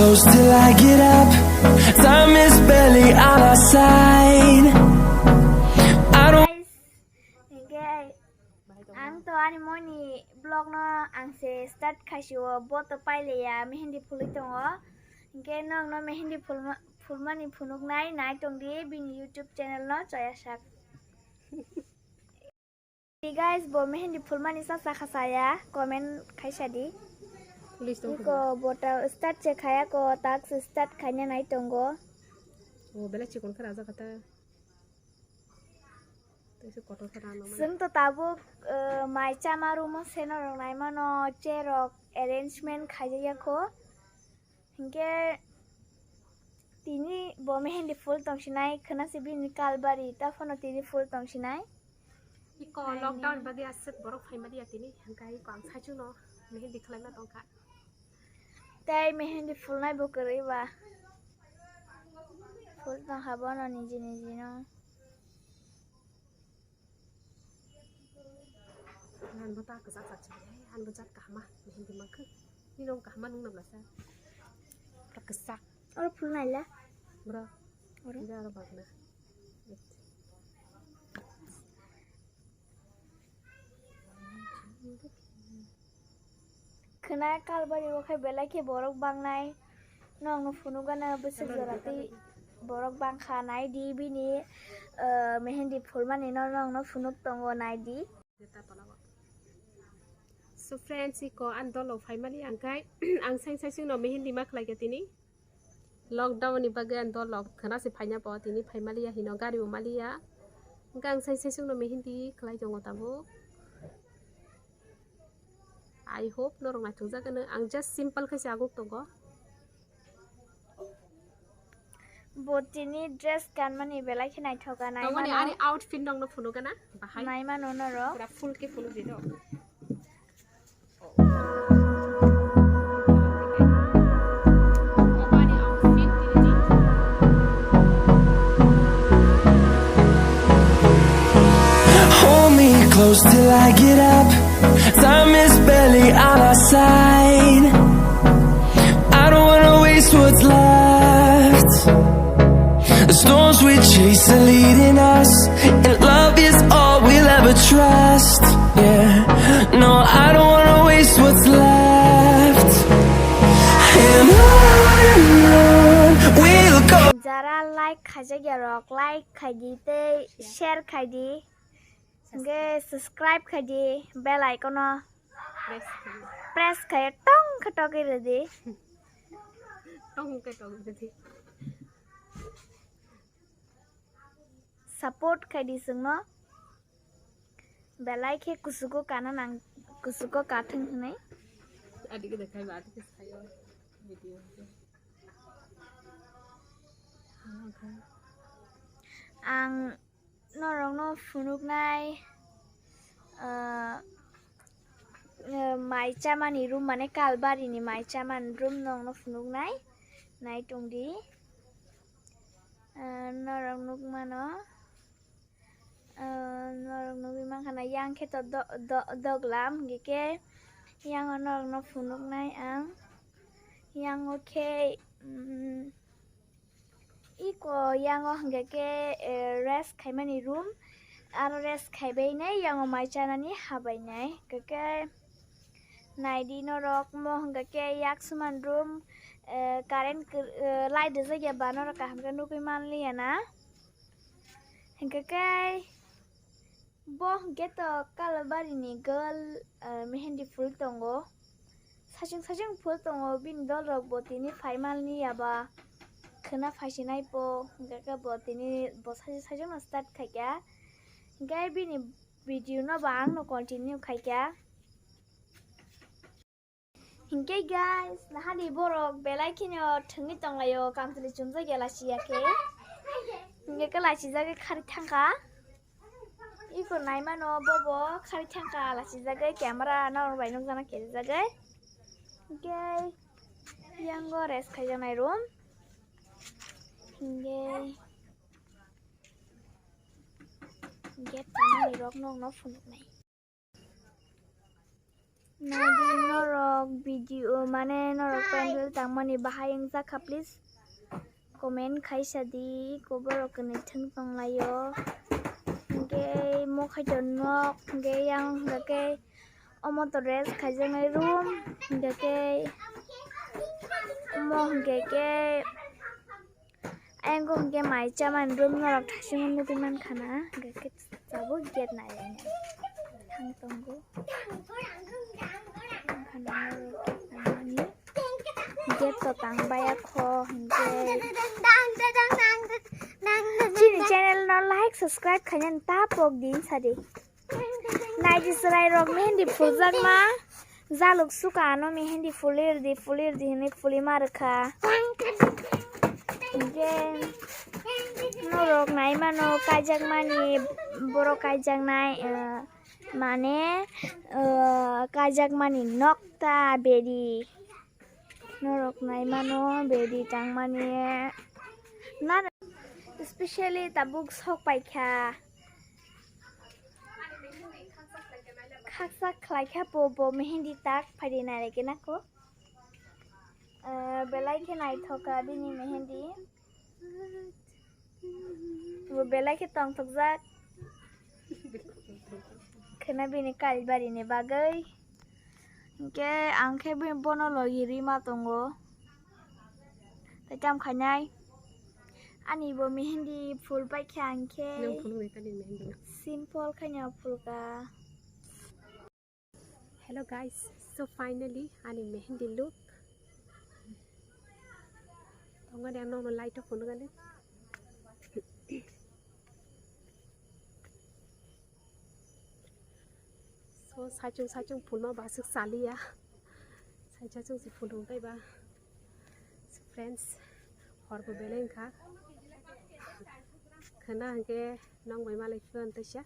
close till I get up. Time is barely on our side. I don't. Okay. Ang to ani mo ni blog no ang se start kasyo bot pai le ya mehendi phuli tongo. Okay nong no mehendi phulmani phunuk nai tong di bin YouTube channel no chaya sak. Hey guys, bo mehendi phulmani sa khasaya comment khaisa di. Iko bota start che khaya ko tak start khanya nai tongo. Oh, bela cikon kara za kata. Tese kotor kara no. Sung to tabu mai chama room seno rong nai mano chair arrangement khaya ko. Hinge tini bo mehendi phul tong sinai khana sibin kalbari ta phono tini phul tong sinai. Iko lockdown bagi aset borok phai madi atini hangkai ko ang sachu no mehendi khlai na tongka. Tai mehendi phul nai bo kari ba. Phul tong haba no niji no. Han bota ka sa sachu han bota ka ma mehendi makhu ni nong ka ma nung nam la sa. Kesak. Or phul nai la. Bro. Ora ra bagna. Khana kalbari bo khai belai ke borok bangnai nong no phunu gana besek jarati borok bang khanai di bini mehendi phulmani no nong no phunuk tongo nai di. So friends, iko andolo phai mali angkai ang sang sang no mehendi mak lai tini lockdown ni bagai andolo khana se phainya pa tini phai mali ya hino gari mali ya gang sang sang no mehendi khlai jongo tabu. I hope no rong ngai thungja kana ang just simple khaisi aguk tongo. Botini dress kan mani belai khinai thoka nai mani ani outfit nong no phunu kana bahai nai mano no ro pura full ke phunu di do. Hold me close till I get up. Time is barely on our side. I don't wanna waste what's left. The storms we chase are leading us, and love is all we'll ever trust. Yeah, no, I don't wanna waste what's left. And on we'll go. Jara like khaja gerok like khadi te share khadi nge subscribe khadi bell icon no press khay tong khatok re di Tong ke tong di support khadi sung no bell icon kusuko kana nang kusuko kathung hnai adik dekhai ba adik sayo video ang norong no funuk nai mai chamani room mane kalbari ni mai chaman room nong no funuk nai tongdi norong nuk mano norong nuk mang khana yang khe to doglam gike yang norong no funuk nai ang yang okay iko yang hangke rest khaimani room aro rest khaibai nai yang mai chanani habai nai kake naidi no rok mo hangke yak suman room current light de jaya banor ka hamka nukui manli na hangke bo geto kalbari ni girl mehendi phul tongo sajung phul tongo bin dol rok botini phaimalni aba khana phaisinai po gaka botini bosaji sajung start khaikya gai bini video no bang no continue khaikya hinke guys nahani borok belai khinyo thungni tonglayo kamtli chumja gelasi yake hinge kala chijage khari thangka iko naima no bobo khari thangka la chijage camera no bai nok jana ke jage hinge yango rest khaijanai room hinge get tamani rok nong no funuk nai Nadi norok video mane norok pendel tangmani bahayang zaka please. Comment kaisa di koborok kene thung tonglayo. Ge mo khaito nok ge yang ge omoto dress khajangai room ge mo ge anh cũng cái máy cho mình room norok thasing nu piman khana ge ke jabo get na ya thang tongo get to tang baya kho chini channel no like subscribe khanyan ta pok din sadi nai ji sarai rok mehendi phujak ma jaluk suka no mehendi fulir di ne fuli markha ge no rok nai mano kajak mani boro kajak nai mane kajak mani nokta bedi norok nai mano bedi tang mani na especially tabuk sok paikha khaksa khlaikha bo mehendi tak phadi na reke na ko belai ke nai thoka bini mehendi wo belai ke tong thokjak khena bini kalbari ne bagai ke angke bi bono logiri ma tongo tajam khanai ani bo mehendi phul paikha angke nang phul ngai ka din mehendi na simple khanya phul ka hello guys, so finally ani mehendi look tonga dang no light of phone gale so sajung phul ma basuk salia sajung si phul dong kai ba so friends hor bo beleng kha khana ke nong bai ma lai phun ta sha